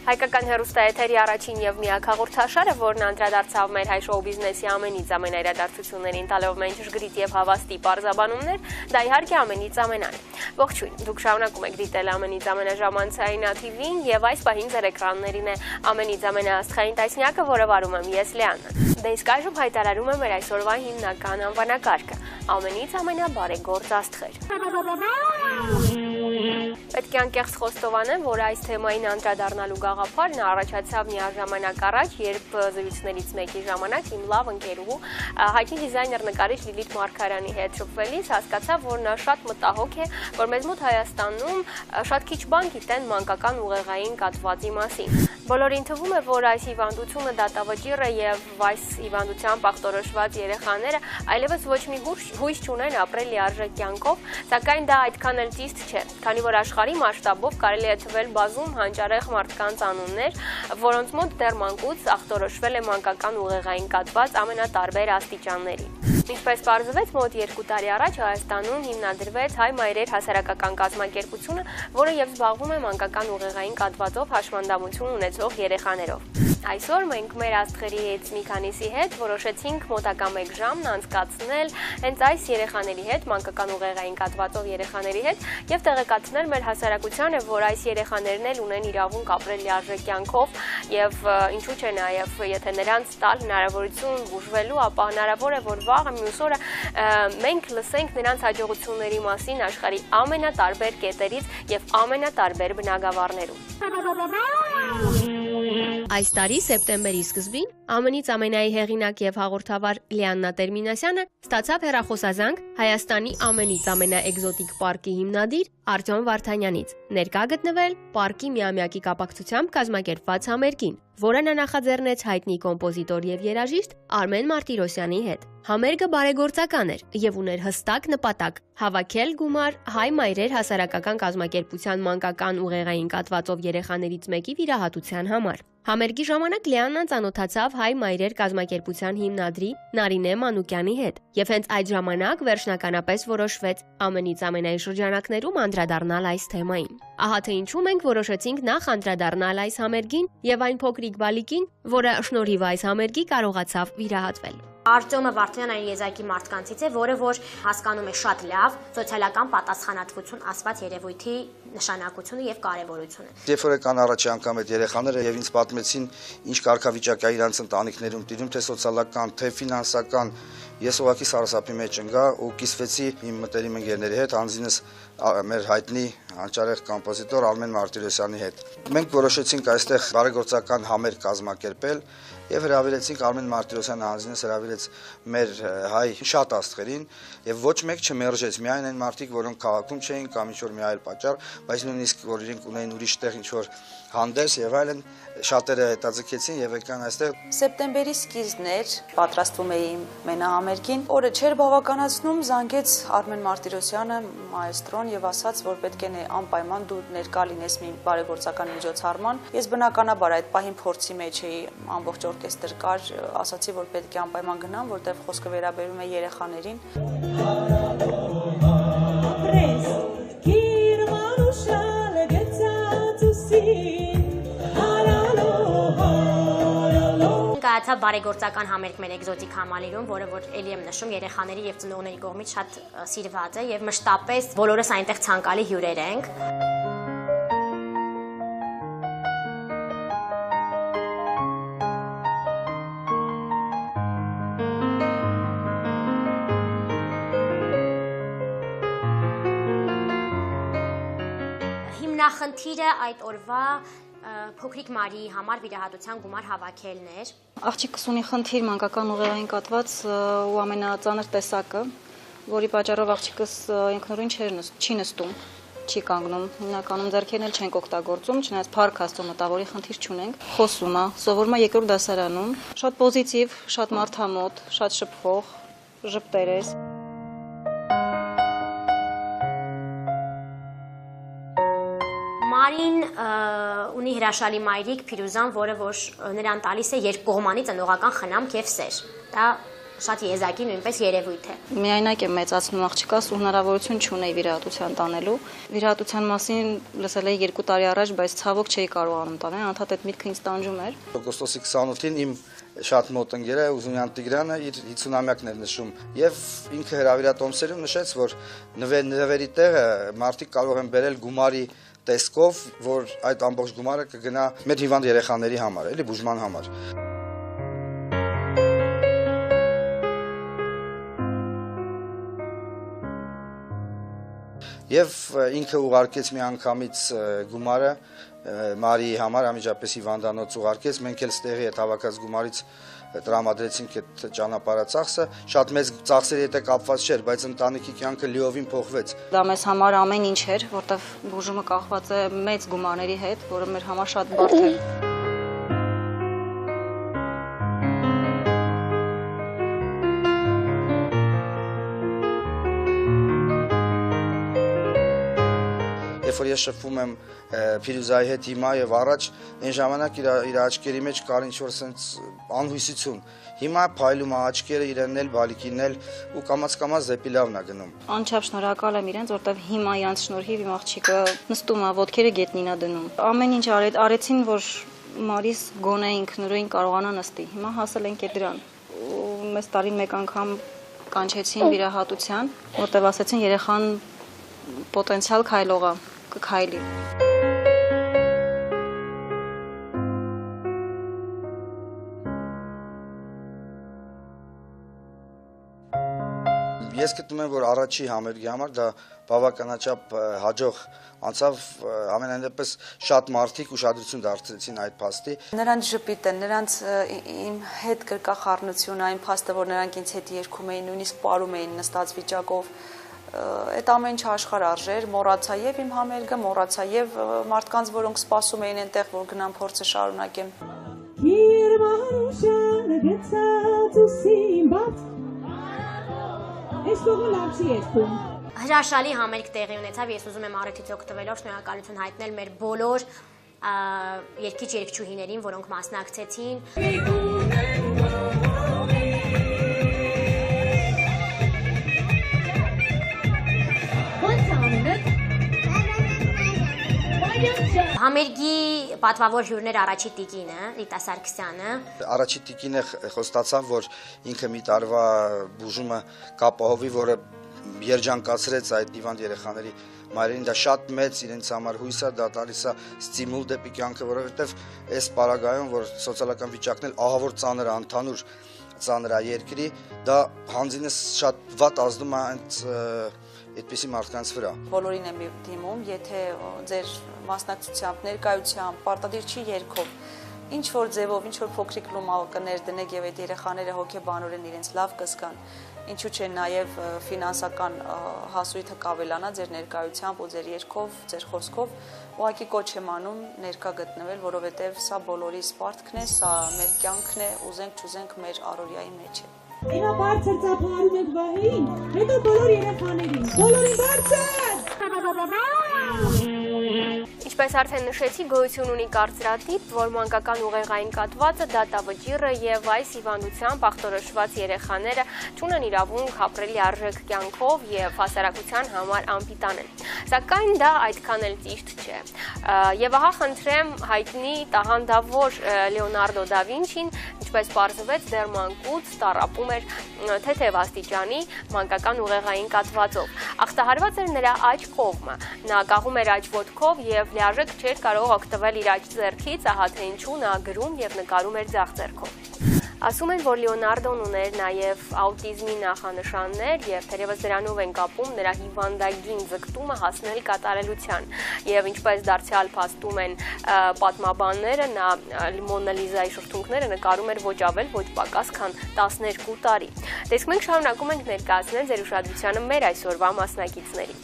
Հայկական հեռուստաեթերի առաջին և միակ հաղորդաշարը, որն անդրադարձավ մեր հայ շոու բիզնեսի ամենից ամենաիրադարձություններին տալով մենք ճշգրիտ և հավաստի պարզաբանումներ, դա իհարկե ամենից ամենան։ Ողջույն, դուք շարունակում եք դիտել ամենից ամենաժամանցային ATV-ին և այս պահին ձեր էկրաններին է ամենից ամենաաստղային տասնյակը, որը վարում եմ ես Լիանան։ Դե իսկ այժմ հայտարարում եմ մեր այսօրվա հիմնական անվանակարգը՝ ամենից ամենաբարեգործ աստղեր։ Պետք է անկեղծ խոստովանեմ, որ այս թեմային անդրադառնալու գաղափարն առաջացավ միաժամանակ առաջ, երբ զրույցներից մեկի ժամանակ իմ լավ ընկերուհու հայտնի դիզայներ նկարիչ Լիլիթ Մարգարյանի հետ շփվելիս հասկացա, որ նա շատ մտահոգ է, որ մեզ մոտ Հայաստանում շատ քիչ բան գիտեն մանկական ուղեղային կաթվածի մասին։ Բոլորին թվում է, որ այս հիվանդությունը դատավճիռ է և այս հիվանդությամբ ախտորոշված երեխաները այլևս ոչ մի հույս չունեն ապրել լիարժեք կյանքով, սակայն դա այդքան էլ ճիշտ չէ, քանի որ աշխարհի մասշտաբով կարելի է թվել բազում հանճարեղ մարդկանց անուններ, որոնց մոտ դեռ մանկուց ախտորոշվել է մանկական ուղեղային կաթված ամենատարբեր աստիճանների։ Ինչպես պարզվեց, մոտ 2 տարի առաջ Հայաստանում հիմնադրվեց Հայ մայրեր հասարակական կազմակերպությունը, որը և զբաղվում է մանկական ուղեղային կաթվածով հաշմանդամություն ունեցող երեխաներով։ Այսօր մենք մեր աստղերի հետ մի քանիսի հետ որոշեցինք մոտակա 1 ժամն անցկացնել հենց այս երեխաների հետ, մանկական ուղեղային կաթվածով երեխաների հետ և տեղեկացնել մեր հասարակությանը, որ այս երեխաներն էլ ունեն իրավունք ապրել լիարժեք կյանքով և ինչու՞ չէ նաև եթե նրանց տալ հնարավորություն բուժվելու, ապա հնարավոր է, որ վաղը մյուս օրը մենք լսենք նրանց հաջողությունների մասին աշխարհի ամենատարբեր կետերից և ամենատարբեր բնագավառներում։ Այս տարի սեպտեմբերի սկզբին ամենից ամենայի հեղինակ և հաղորդավար Լիաննա Տերմինասյանը ստացավ հեռախոսազանգ Հայաստանի ամենից ամենաէկզոտիկ պարկի հիմնադիր Արտյոմ Վարդանյանից ներկա գտնվել պարկի միամյակի կապակցությամբ կազմակերպված համերգին, որը նա նախաձեռնեց հայտնի կոմպոզիտոր և երաժիշտ Արմեն Մարտիրոսյանի հետ։ Համերգը բարեգործական էր և ուներ հստակ նպատակ՝ հավաքել գումար Հայ մայրեր հասարակական կազմակերպության մանկական ուղեղային կաթվածով երեխաներից մեկի վիրահատության համար։ Համերգի ժամանակ Լիաննան ծանոթացավ Հայ մայրեր կազմակերպության հիմնադրի Նարինե Մանուկյանի հետ և հենց այդ ժամանակ վերջնականապես որոշվեց ամենից ամենայի շրջանակներում անդրադառնալ այս թեմային։ Ահա թե ինչու մենք որոշեցինք նախ անդրադառնալ այս համերգին և այն փոքրիկ բալիկին, որը շնորհիվ այս համերգի կարողացավ վիրահատվել։ Արտյոմը Վարդանյանը այն եզակի մարդկանցից է, որը որ հասկանում է շատ լավ սոցիալական պատասխանատվություն ասված երևույթի նշանակությունը եւ կարեւորությունը։ Երբ որ եկան առաջի անգամ այդ երեխաները եւ ինձ պատմեցին ինչ կարգավիճակ է իրանց ընտանիքներում տիրում, թե սոցիալական, թե ֆինանսական, ես ուղղակի սարսափի մեջ ընկա ու կիսվեցի իմ մտերիմ ընկերների հետ, անձինս մեր հայտնի հանճարեղ կոմպոզիտոր Արմեն Մարտիրոսյանի հետ։ Մենք որոշեցինք այստեղ բարեգործական համերգ կազմակերպել եւ հրավիրեցինք Արմեն Մարտիրոսյանը անձինս հրավիրեց մեր հայ շատ աստղերին եւ ոչ մեկ չմերժեց, միայն այն մարդիկ, որոնք քաղաքում չէին կամ ինչ որ մի այլ պատճառ, բայց նույնիսկ որ իրենք ունեին ուրիշ տեղ ինչ որ հանդես եւ այլն, շատերը հետաձգեցին եւ եկան այստեղ։ Սեպտեմբերի սկիզբն էր, պատրաստվում էի մենահամերգին, օրը չէր բավականացնում, զանգեց Արմեն Մարտիրոսյանը, մայստրոն եւ ասաց, որ պետք է անպայման դու ներկա լինես մի բարեգործական միջոցառման։ Ես բնականաբար այդ պահին փորձի մեջ էի, ամբողջ օրկեստր կար, ասացի, որ պետք է անպայման գնամ, որտեղ խոսքը վերաբերում է երեխաներին։ Կայացավ բարեգործական համերգ մեր էկզոտիկ համալիրում, որը որ էլի եմ նշում երեխաների եւ ծնողների կողմից շատ սիրված է եւ մշտապես բոլորս այնտեղ ցանկալի հյուրեր ենք։ Հիմնախնդիրը այդ օրվա փոքրիկ Մարիի համար վիրահատության գումար հավաքելն էր։ Աղջիկս ունի խնդիր մանկական ուղեղային կաթված ու ամենածանր տեսակը, որի պատճառով աղջիկս ինքնուրույն չի նստում, չի կանգնում, հիմնականում ձեռքերն էլ չենք օգտագործում, չնայած փառք Աստծո մտավորի խնդիր չունենք։ Խոսում է, սովորում է 2-րդ դասարանում, շատ պոզիտիվ, շատ մարդամոտ, շատ շփվող, ժպտերես։ Մարին ունի հրաշալի մայրիկ Փիրուզան, որը որ նրան տալիս է երկկողմանի ծնողական խնամք եւ սեր։ Դա շատ եզակի նույնպես երևույթ է։ Միայնակ եմ մեծացնում աղջկաս ու հնարավորություն չունեի վիրահատության տանելու։ Վիրահատության մասին լսել էի 2 տարի առաջ, բայց ցավոք չէի կարողանում տանել, անդադ այդ միտքը ինձ տանջում էր։ Օգոստոսի 28-ին իմ շատ մոտ ընկերը Ուզունյան Տիգրանը իր 50-ամյակն էր նշում եւ ինքը հրավիրատոմսերում նշեց, որ նվերի տեղը մարդիկ կարող են բերել գումարի տեսքով, որ այդ ամբողջ գումարը կգնա մեր հիվանդ երեխաների համար, էլի բուժման համար։ Եվ ինքը ուղարկեց մի անգամից գումարը Մարիի համար, անմիջապես հիվանդանոց ուղարկեց, մենք էլ ստեղի այդ հավաքած գումարից տրամադրեցինք այդ ճանապարհածախսը, շատ մեծ ծախսերի հետ կապված չէր, բայց ընտանիքի կյանքը լիովին փոխվեց։ Դա մեզ համար ամեն ինչ էր, որտեղ բուժումը կախված է մեծ գումարների հետ, որը մեր համար շատ բարդ էր։ Երբ որ ես շփվում եմ Փիրուզայի հետ հիմա եւ առաջ, այն ժամանակ իր աչքերի մեջ կար ինչ-որ sense անհույսություն։ Հիմա փայլում է աչքերը, իրենն էլ, բալիկին էլ ու կամաց-կամաց դեպի լավն է գնում։ Անչափ շնորհակալ եմ իրենց, որտեվ հիմա իրանց շնորհիվ իմ աղջիկը նստում է, ոտքերը գետնին է դնում։ Ամեն ինչ արեցին, որ Մարիս գոնե ինքնուրույն կարողանա նստի։ Հիմա հասել ենք այդ դրան։ Ու մեզ տարին մեկ անգամ կանչեցին վիրահատության, որտեվ ասացին երեխան պոտենցիալ քայլող է, կքայլի։ Ես գտնում եմ, որ առաջի համերգի համար դա բավականաչափ հաջող անցավ, ամենայն դեպս շատ մարդիկ ուշադրություն դարձրեցին այդ փաստի։ Նրանց ժպիտը, նրանց իմ հետ գրկախառնությունը, այն փաստը, որ նրանք ինձ հետ երգում էին, նույնիսկ պարում էին նստած վիճակով, այդ ամեն ինչ աշխարհ արժեր, մոռացա եւ իմ համերգը, մոռացա եւ մարդկանց, որոնք սպասում էին այնտեղ, որ գնան փորձը շարունակեմ։ Հրաշալի համերգ տեղի ունեցավ, ես ուզում եմ առիթից օգտվելով շնորհակալություն հայտնել մեր բոլոր երգիչ-երգչուհիներին, որոնք մասնակցեցին։ Համերգի պատվավոր հյուրներ Արաչի Տիկինը, Ռիտա Սարգսյանը։ Արաչի Տիկինը խոստացավ, որ ինքը մի տարվա բուժումը կապահովի, որը երջանկացրեց այդ հիվանդ երեխաների մայրերին, դա շատ մեծ իրենց համար հույս է, դա տալիս է ստիմուլ դեպի կյանքը, որովհետև այս պարագայում, որ սոցիալական վիճակն էլ ահավոր ծանր է, ընդհանուր ծանր է երկրի, դա հանձինս շատ վատ ազդում է այդպիսի մարդկանց վրա։ Բոլորին եմ դիմում, եթե ձեր մասնակցությամբ, ներկայությամբ, պարտադիր չի երգով, ինչ որ ձևով, ինչ որ փոքրիկ լումալ կներդնեք եւ այդ երեխաները հոգեբանորեն իրենց լավ կզգան, ինչու՞ չէ նաեւ ֆինանսական հասույթը կավելանա ձեր ներկայությամբ ու ձեր երգով, ձեր խոսքով, ուղղակի կոչ եմ անում ներկա գտնվել, որովհետեւ սա բոլորի սպարտքն է, սա մեր կյանքն է, ուզենք չուզենք մեր առօրյայի մեջ է։ Հիմա բարձր ծափահարում ենք Վահեին, հետո բոլոր երեխաներին, բոլորին բարձր։ Ինչպես արդեն նշեցի, գոյություն ունի կարծրատիպ, որ մանկական ուղեղային կաթվածը, դատավճիռը եւ այս հիվանդությամբ ախտորոշված երեխաները չունեն իրավունք ապրելի արժեք կյանքով եւ հասարակության համար անպիտան են։ Սակայն դա այդքան էլ ճիշտ չէ։ Եվ ահա խնդրեմ հայտնի տաղանդավոր Լեոնարդո դա Վինչին, ինչպես պարզվեց, դեռ մանկուց տառապում էր թեթև աստիճանի մանկական ուղեղային կաթվածով։ Ախտահարված էր նրա աջ կողմը։ Նա կաղում էր աջ ոտքով եւ լիարժեք չէր կարող օգտվել իր աջ ձեռքից, ահա թե ինչու նա գրում եւ նկարում էր ձախ ձեռքով։ Ասում են, որ Լեոնարդոն ուներ նաև աուտիզմի նախանշաններ եւ թերևս դրանով են կապում նրա հիվանդագին ձգտումը հասնել կատարելության։ Եվ ինչպես դարձյալ փաստում են պատմաբանները, նա Մոնա Լիզայի շրթունքները նկարում էր ոչ ավել, ոչ պակաս, քան 12 տարի։ Տեսք մենք շարունակում ենք ներկայացնել ձեր ուշադրությանը մեր այսօրվա մասնակիցներին։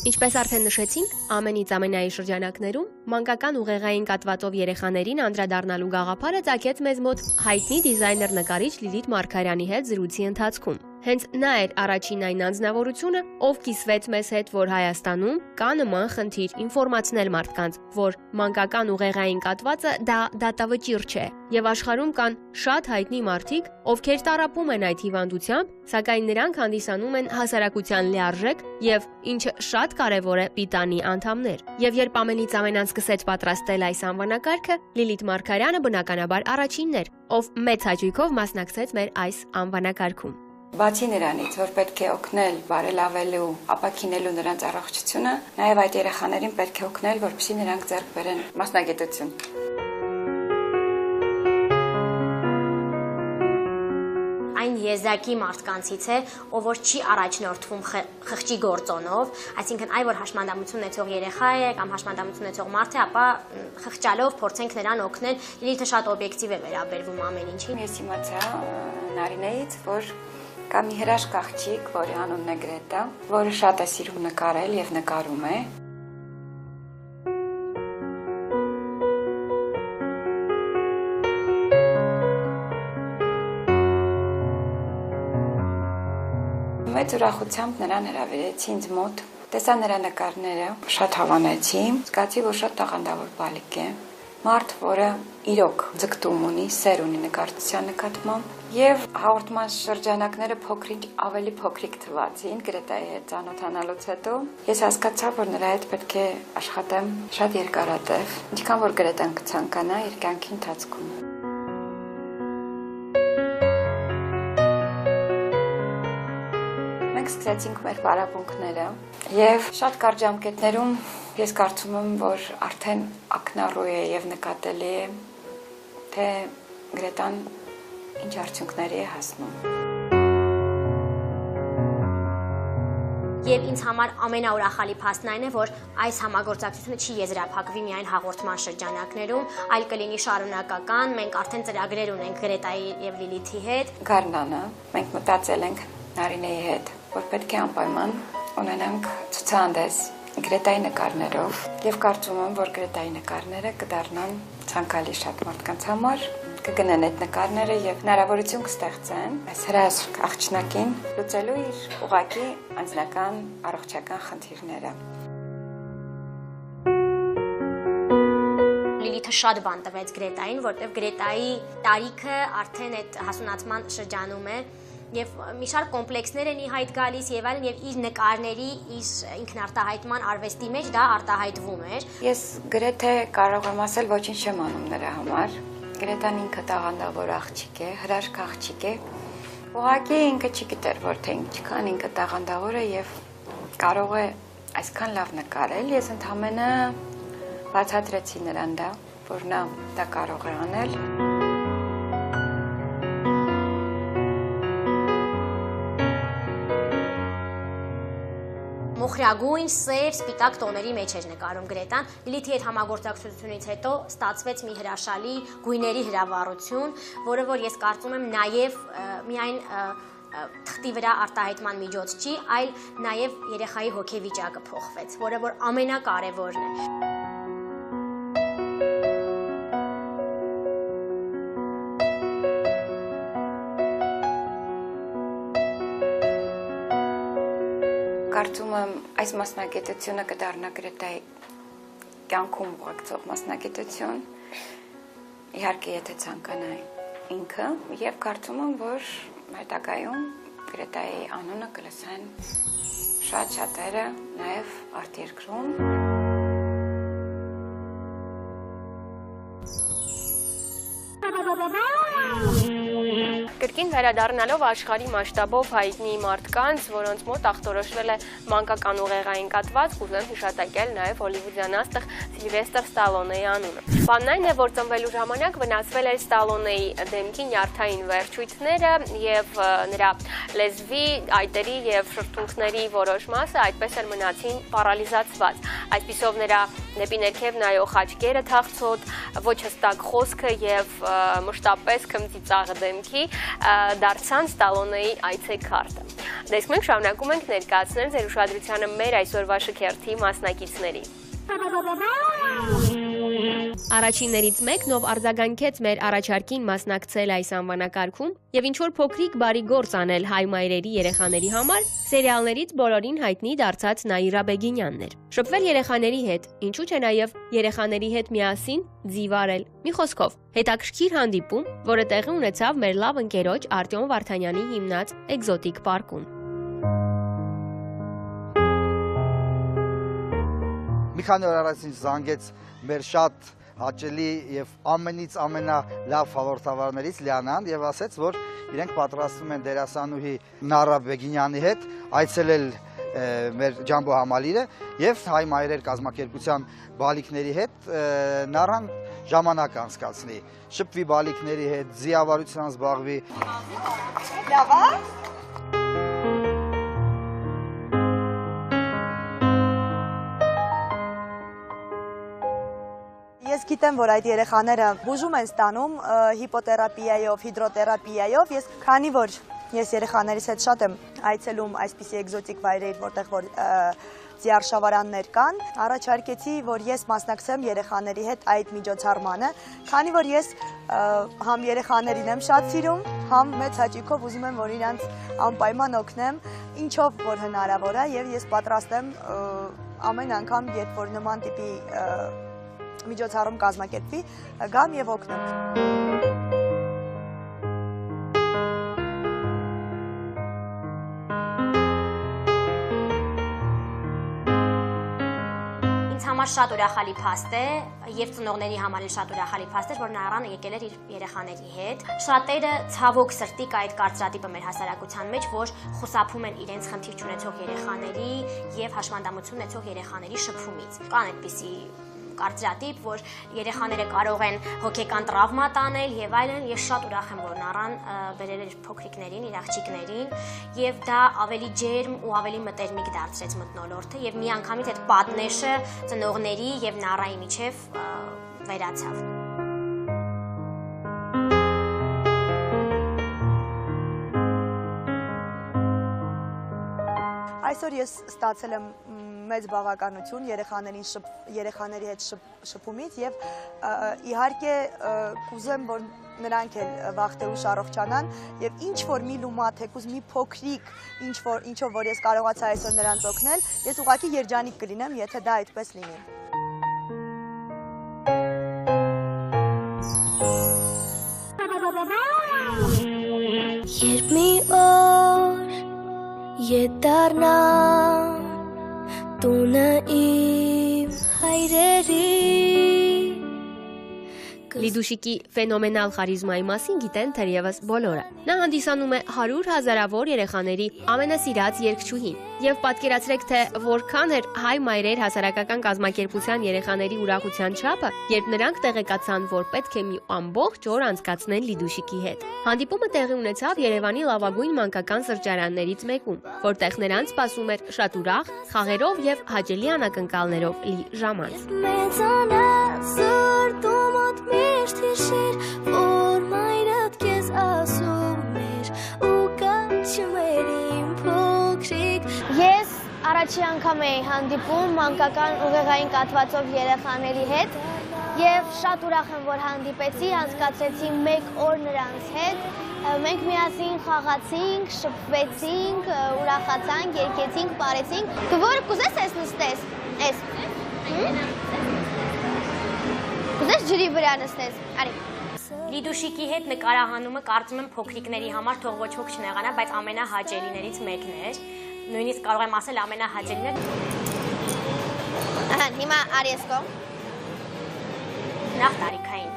Ինչպես արդեն նշեցինք, ամենից ամենայի շրջանակներում մանկական ուղեղային կաթվածով երեխաներին անդրադառնալու գաղափարը ծագեց մեզ մոտ հայտնի դիզայներ նկարիչ Լիլիթ Մարգարյանի հետ զրույցի ընթացքում։ հենց նա էր առաջին այն անձնավորությունը, ով կիսվեց մեզ հետ, որ Հայաստանում կա նման խնդիր ինֆորմացնել մարդկանց, որ մանկական ուղեղային կաթվածը դա դատավճիռ չէ, եւ աշխարհում կան շատ հայտնի մարդիկ, ովքեր տառապում են այդ հիվանդությամբ, սակայն նրանք հանդիսանում են հասարակության լիարժեք եւ ինչը շատ կարեւոր է պիտանի անդամներ։ Եվ երբ ամենից ամենան սկսեց պատրաստել այս անվանակարգը, Լիլիթ Մարգարյանը բնականաբար առաջինն էր, ով մեծ հաճույքով մասնակցեց մեր այս անվանակարգում։ Բացի նրանից, որ պետք է օգնել բարելավելու, ապաքինելու նրանց առողջությունը, նաև այդ երեխաներին պետք է օգնել, որպեսզի նրանք ձեռք բերեն մասնագիտություն։ Այն եզակի մարդկանցից է, ով որ չի առաջնորդվում խղճի գործոնով, այսինքն այ որ հաշմանդամություն ունեցող երեխա է կամ հաշմանդամություն ունեցող մարդ է, ապա խղճալով փորձենք նրան օգնել, Լիլիթը շատ օբյեկտիվ է վերաբերվում ամեն ինչին։ Ես իմացա Նարինեից, որ կա մի հրաշք աղջիկ, որի անունն է Գրետա, որը շատ է սիրում նկարել եւ նկարում է։ Մեծ ուրախությամբ նրան հրավիրեցի ինձ մոտ, տեսա նրա նկարները, շատ հավանեցի, զգացի, որ շատ տաղանդավոր բալիկ է, մարդ, որը իրոք ձգտում ունի, սեր ունի նկարչության նկատմամբ եւ հաղորդման շրջանակները փոքրինչ ավելի փոքրիկ թվացին Գրետայի հետ ծանոթանալուց հետո ես հասկացա, որ նրա հետ պետք է աշխատեմ շատ երկարատև, ինչքան որ Գրետան կցանկանա իր կյանքի ընթացքում։ Մենք սկսեցինք մեր պարապմունքները եւ շատ կարճ ժամկետներում ես կարծում եմ, որ արդեն ակնառու է եւ նկատելի է, թե Գրետան ինչ արդյունքների է հասնում։ Եվ ինձ համար ամենաուրախալի փաստն այն է, որ այս համագործակցությունը չի եզրափակվի միայն հաղորդման շրջանակներում, այլ կլինի շարունակական, մենք արդեն ծրագրեր ունենք Գրետայի եւ Լիլիթի հետ։ Գարնանը մենք մտածել ենք Նարինեի հետ, որ պետք է անպայման ունենանք ցուցահանդես Գրետայի նկարներով եւ կարծում եմ, որ Գրետայի նկարները կդառնան ցանկալի շատ մարդկանց համար, կգնեն այդ նկարները եւ հնարավորություն կստեղծեն այս հրաշք աղջնակին լուծելու իր ուղղակի անձնական առողջական խնդիրները։ Լիլիթը շատ բան տվեց Գրետային, որտեղ Գրետայի տարիքը արդեն այդ հասունացման շրջանում է եւ մի շարք կոմպլեքսներ են ի հայտ գալիս եւ այլն եւ իր նկարների, իր ինքնարտահայտման արվեստի մեջ դա արտահայտվում էր։ Ես գրեթե կարող եմ ասել ոչինչ չեմ անում նրա համար։ Գրետան ինքը տաղանդավոր աղջիկ է, հրաշք աղջիկ է։ Ուղղակի ինքը չգիտեր, որ թե ինչքան ինքը տաղանդավոր է եւ կարող է այսքան լավ նկարել։ Ես ընդհանրապես բացատրեցի նրան դա, որ նա դա կարող է անել։ Մոխրագույն, սև, սպիտակ տոների մեջ էր նկարում Գրետան։ Լիլիթի հետ համագործակցությունից հետո ստացվեց մի հրաշալի գույների հրավառություն, որը որ ես կարծում եմ նաև միայն թղթի վրա արտահայտման միջոց չի, այլ նաև երեխայի հոգեվիճակը փոխվեց, որը որ ամենակարևորն է։ Կարծում եմ այս մասնագիտությունը կդառնա Գրետայի կյանքում ուղեկցող մասնագիտություն, իհարկե եթե ցանկանա ինքը, եւ կարծում եմ, որ հետագայում Գրետայի անունը կլսեն շատ շատերը, նաեւ արտերկրում։ Կրկին վերադառնալով աշխարհի մասշտաբով հայտնի մարդկանց, որոնց մոտ ախտորոշվել է մանկական ուղեղային կաթված, կուզեմ հիշատակել նաև հոլիվուդյան աստղ Սիլվեստր Ստալոնեի անունը։ Բանն այն է, որ ծնվելու ժամանակ վնասվել էր Ստալոնեի դեմքի նյարդային վերջույթները եւ նրա լեզվի, այտերի եւ շրթունքների որոշ մասը այդպես էլ մնացին պարալիզացված։ Այսպիսով նրա դեպի ներքև նայող աչքերը թախծոտ, ոչ հստակ խոսքը եւ մշտապես քմծիծաղ դեմքի դարձան Ստալոնեի այցեքարտը։ Դες մենք շարունակում ենք ներկայացնել ձեր ուշադրությանը մեր այսօրվա շքերթի մասնակիցների։ Առաջիններից մեկն, ով արձագանքեց մեր առաջարկին մասնակցել այս անվանակարգում եւ ինչ որ փոքրիկ բարի գործ անել հայ մայրերի երեխաների համար, սերիալներից բոլորին հայտնի դարձած Նաիրա Բեգինյանն էր։ Շփվել երեխաների հետ, ինչու՞ չէ նաեւ երեխաների հետ միասին ձիվ արել։ Մի խոսքով, հետաքրքիր հանդիպում, որը տեղի ունեցավ մեր լավ ընկերոջ Արտյոմ Վարդանյանի հիմնած Էկզոտիկ պարկում։ Մի քանի օր առաջ ինձ զանգեց մեր շատ հաճելի եւ ամենից ամենալավ հաղորդավարներից Լիանան եւ ասեց, որ իրենք պատրաստվում են դերասանուհի Նաիրա Բեգինյանի հետ այցելել մեր Ջամբո համալիրը եւ հայ մայրեր կազմակերպության բալիկների հետ Նարան ժամանակ անցկացնի, շփվի բալիկների հետ, ձիավարությամբ զբաղվի։ Լավ է։ Ես գիտեմ, որ այդ երեխաները բուժում են ստանում հիպոթերապիայով, հիդրոթերապիայով, քանի որ ես երեխաներից հետ շատ եմ այցելում այսպիսի էկզոտիկ վայրեր, որտեղ որ ձիարշավարաններ կան, առաջարկեցի, որ ես մասնակցեմ երեխաների հետ այդ միջոցառմանը, քանի որ ես համ երեխաներին եմ շատ սիրում, համ մեծ հաճույքով ուզում եմ, որ իրանց անպայման օգնեմ, ինչով որ հնարավոր է, եւ ես պատրաստ եմ ամեն անգամ, երբ որ նման տիպի միջոցառում կազմակերպվի, գամ եւ օգնեմ։ Համար շատ ուրախալի փաստ է եւ ծնողների համար էլ շատ ուրախալի փաստ է, որ Նարան եկել էր իր երեխաների հետ։ Շատերը ցավոք սրտի կա այդ կարծրատիպը մեր հասարակության մեջ, որ խուսափում են իրենց խնդիր չունեցող երեխաների եւ հաշմանդամություն ունեցող երեխաների շփումից։ Կան այդպիսի կարծրատիպ, որ երեխաները կարող են հոգեկան տրավմա տանել եւ այլն, ես շատ ուրախ եմ, որ Նարան բերել էր փոքրիկներին, իր աղջիկներին եւ դա ավելի ջերմ ու ավելի մտերմիկ դարձրեց մթնոլորտը եւ միանգամից այդ պատնեշը ծնողների եւ Նարայի միջև վերացավ։ Այսօր ես ստացել եմ մեծ բավականություն երեխաների հետ շփումից եւ իհարկե կուզեմ, որ նրանք էլ վաղտերուշ առողջանան եւ ինչ որ մի լումա թեկուզ մի փոքրիկ ինչով որ ես կարողացա այսօր նրանց օգնել, ես ուղղակի երջանիկ կլինեմ, եթե դա այդպես լինի։ Երբ մի օր ետ դառնամ տունը իմ հայրերի Լիդուշիկի ֆենոմենալ խարիզմայի մասին գիտեն թերևս բոլորը։ Նա հանդիսանում է 100 հազարավոր երեխաների ամենասիրած երգչուհին։ Եվ պատկերացրեք, թե որքան էր հայ մայրեր հասարակական կազմակերպության երեխաների ուրախության չափը, երբ նրանք տեղեկացան, որ պետք է մի ամբողջ օր անցկացնեն Լիդուշիկի հետ։ Հանդիպումը տեղի ունեցավ Երևանի լավագույն մանկական սրճարաններից մեկում, որտեղ նրանց սպասում էր շատ ուրախ, խաղերով եւ հաճելի անակնկալներով լի ժամանց։ Որ մայրդ քեզ ասում էր ու կանչում էր իմ փոքրիկ Ես առաջի անգամ էի հանդիպում մանկական ուղեղային կաթվածով երեխաների հետ եւ շատ ուրախ եմ, որ հանդիպեցի, անցկացրեցի 1 օր նրանց հետ Մենք միասին խաղացինք, շփվեցինք, ուրախացանք, երգեցինք, պարեցինք Դու որ կուզես ես նստես, ես Կուզես ջրի վրա նստես, արի Լիդուշիկի հետ նկարահանումը կարծում եմ փոքրիկների համար թող ոչ ոք չնեղանա, բայց ամենահաճելիներից մեկն էր Նույնիսկ կարող եմ ասել ամենահաճելին Հիմա արի ես կողմ Նախ տարիքային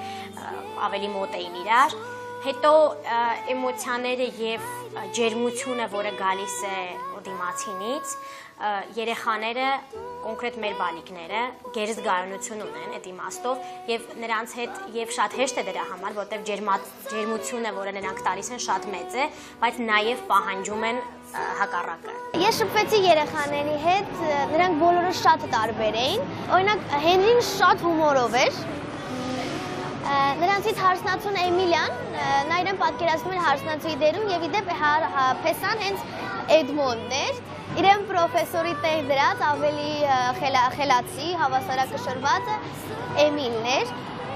ավելի մոտ էին իրար Հետո էմոցիաները եւ ջերմությունը, որը գալիս է դիմացինից, երեխաները, կոնկրետ մեր բալիկները, գերզգայունություն ունեն այդ իմաստով եւ նրանց հետ եւ շատ հեշտ է դրա համար, որտեւ ջերմությունը, որը նրանք տալիս են, շատ մեծ է, բայց նաեւ պահանջում են հակառակը։ Ես շփվեցի երեխաների հետ, նրանք բոլորը շատ տարբեր էին։ Օրինակ Հենրին շատ հումորով էր։ Նրանցից հարսնացուն Էմիլիան, նա իրեն պատկերացնում էր հարսնացուի դերում եւ իդեպ Փեսան հենց Էդմոնդն էր։ իրեն պրոֆեսորի տեղ դրած ավելի խելացի, հավասարակշռված Էմիլն էր։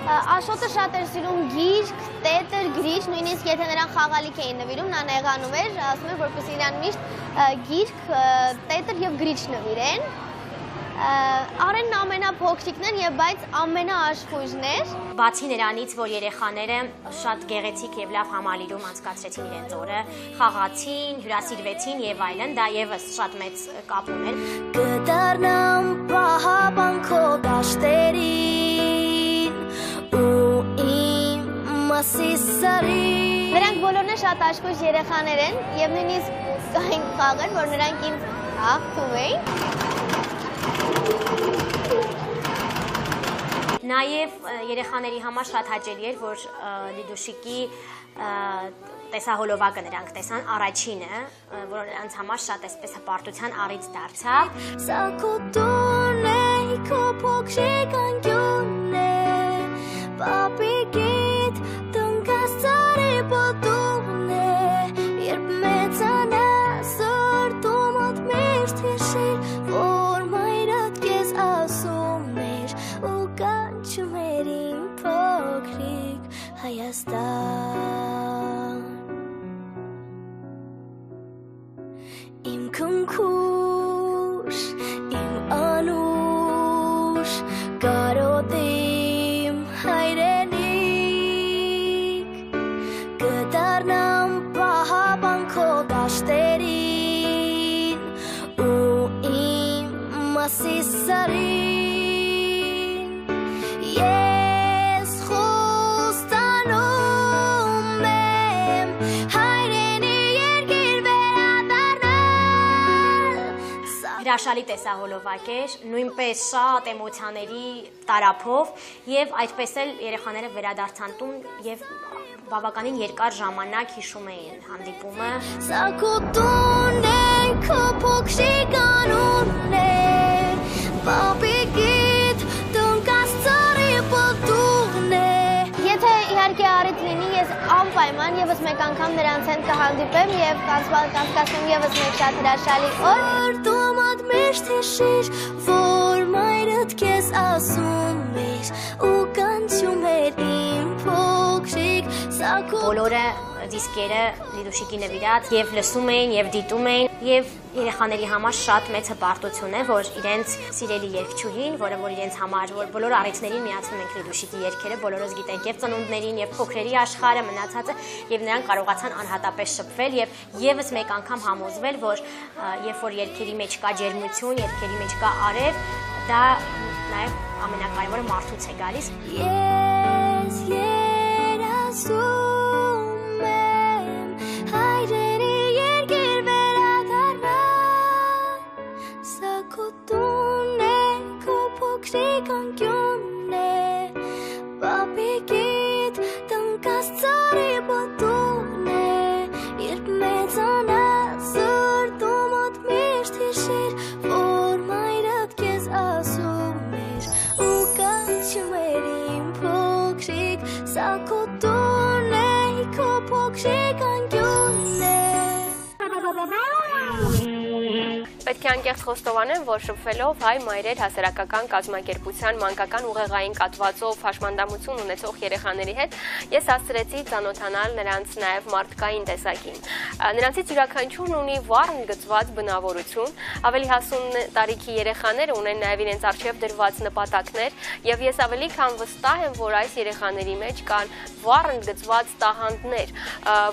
Աշոտը շատ էր սիրում գիրք, տետր, գրիչ, նույնիսկ եթե նրան խաղալիք էին նվիրում, նա նեղանում էր, ասում էր, որպեսզի իրան միշտ գիրք, տետր եւ գրիչ նվիրեն։ Արենն ամենափոքրիկն էր եւ բայց ամենաաշխույժն էր։ Բացի նրանից, որ երեխաները շատ գեղեցիկ եւ լավ համալիրում անցկացրեցին իրենց օրը, խաղացին, հյուրասիրվեցին եւ այլն, դա եւս շատ մեծ կապ ուներ։ Կդառնամ պահապանքո դաշտերին ու իմ մասիսարին։ Նրանք բոլորն շատ աշխույժ երեխաներ են եւ նույնիսկ կային խաղեր, որ նրանք ինձ հաղթում էին։ Նաև երեխաների համար շատ հաճելի էր, որ Լիդուշիկի տեսահոլովակը նրանք տեսան առաջինը, որ նրանց համար շատ այսպես հպարտության առիթ դարձավ։ Սա քո տունն է, քո փոքրիկ անկյունն է, պապի գիտ տնկած ծառի պատուհն է, երբ մեծանաս սրտումդ միշտ հիշիր, որ մայրդ քեզ ասում էր ու կանչում էր իմ փոքրիկ Հայաստան։ Իմ քնքուշ, իմ անուշ, կարոտիմ հայրենիք, կդառնամ պահապանքո դաշտերին ու իմ մասիսարին։ Ես խոստանում եմ հայրենի երկիր վերադառնալ։ Հրաշալի տեսահոլովակ էր, նույնպես շատ էմոցիաների տարափով եւ այդպես էլ երեխաները վերադարձան տուն եւ բավականին երկար ժամանակ հիշում էին հանդիպումը։ Սա քո տունն է, քո փոքրիկ անունն է, պապի գիտ տնկած ծառի պատուհն է։ Եթե իհարկե առիթ լինի, ես անպայման եւս մեկ անգամ նրանց հետ կհանդիպեմ եւ կանցկացնեմ եւս մեկ շատ հրաշալի օր։ Արտոմատ միշտ հիշիր, որ մայրդ քեզ ասում էր ու կանչում էր իմ փոքրիկ Բոլորը դիսկերը Լիդուշիկի նվիրած եւ լսում էին եւ դիտում էին եւ երեխաների համար շատ մեծ հպարտություն է, որ իրենց սիրելի երգչուհին, որը որ իրենց համար որ բոլոր առիթներին միացնում ենք Լիդուշիկի երգերը, բոլորս գիտենք եւ ծնունդներին եւ փոքրերի աշխարհը մնացածը եւ նրանք կարողացան անհատապես շփվել եւ եւս մեկ անգամ համոզվել, որ երբ որ երգերի մեջ կա ջերմություն, երգերի մեջ կա արև, դա նաեւ ամենակարևորը մարդուց է գալիս։ Ես երազում եմ հայրենի երկիր վերադառնալ, սա քո տունն է, քո փոքրիկ անկյունն է, պապի գիտ տնկած ծառի պատուհն է, երբ մեծանաս սրտումդ միշտ հիշիր, որ մայրդ քեզ ասում էր ու կանչում էր իմ փոքրիկ, սա քո տունն է, քո փոքրիկ անկյունն է։ Պետք է անկեղծ խոստովանեմ, որ շփվելով հայ մայրեր հասարակական կազմակերպության մանկական ուղեղային կաթվածով հաշմանդամություն ունեցող երեխաների հետ, ես հասցրեցի ծանոթանալ նրանց նաև մարդկային տեսակին։ Նրանցից յուրաքանչյուրն ունի վառ ընդգծված բնավորություն, ավելի հասուն տարիքի երեխաները ունեն նաև իրենց առջև դրված նպատակներ, եւ ես ավելի քան վստահ եմ, որ այս երեխաների մեջ կան վառ ընդգծված տաղանդներ,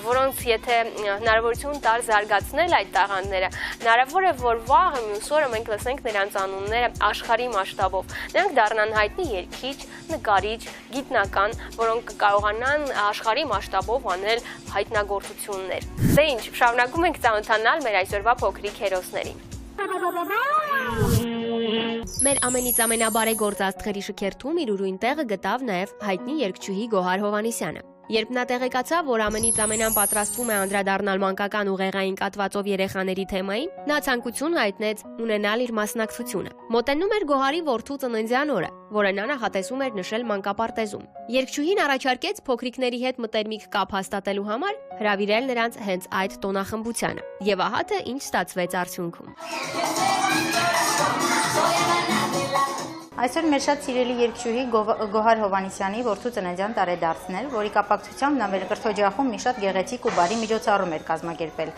որոնց եթե հնարավորություն տար զարգացնել այդ տաղանդները, հնարավոր է, որ վաղը մյուս օրը մենք լսենք նրանց անունները աշխարհի մասշտաբով։ Նրանք դառնան հայտնի երգիչ, նկարիչ, գիտնական, որոնք կարողանան աշխարհի մասշտաբով անել հայտնագործություններ։ Դե ինչ, շարունակում ենք ծանոթանալ մեր այսօրվա փոքրիկ հերոսներին։ Մեր ամենից ամենաբարեգործ աստղերի շքերթում իր ուրույն տեղը գտավ նաև հայտնի երգչուհի Գոհար Հովհաննիսյանը։ Երբ նա տեղեկացավ, որ ամենից ամենան պատրաստվում է անդրադառնալ մանկական ուղեղային կաթվածով երեխաների թեմային, նա ցանկություն հայտնեց ունենալ իր մասնակցությունը։ Մոտենում էր Գոհարի որդու ծննդյան օրը, որը նա նախատեսում էր նշել մանկապարտեզում։ Երգչուհին առաջարկեց փոքրիկների հետ մտերմիկ կապ հաստատելու համար հրավիրել նրանց հենց այդ տոնախմբությանը։ Եվ ահա թե ինչ ստացվեց արդյունքում։ Այսօր մեր շատ սիրելի երգչուհի Գոհար Հովանեսյանի որդու ծննդյան տարեդարձն էր, որի կապակցությամբ նա Վերկրթօջախում մի շատ գեղեցիկ ու բարի միջոցառում էր կազմակերպել։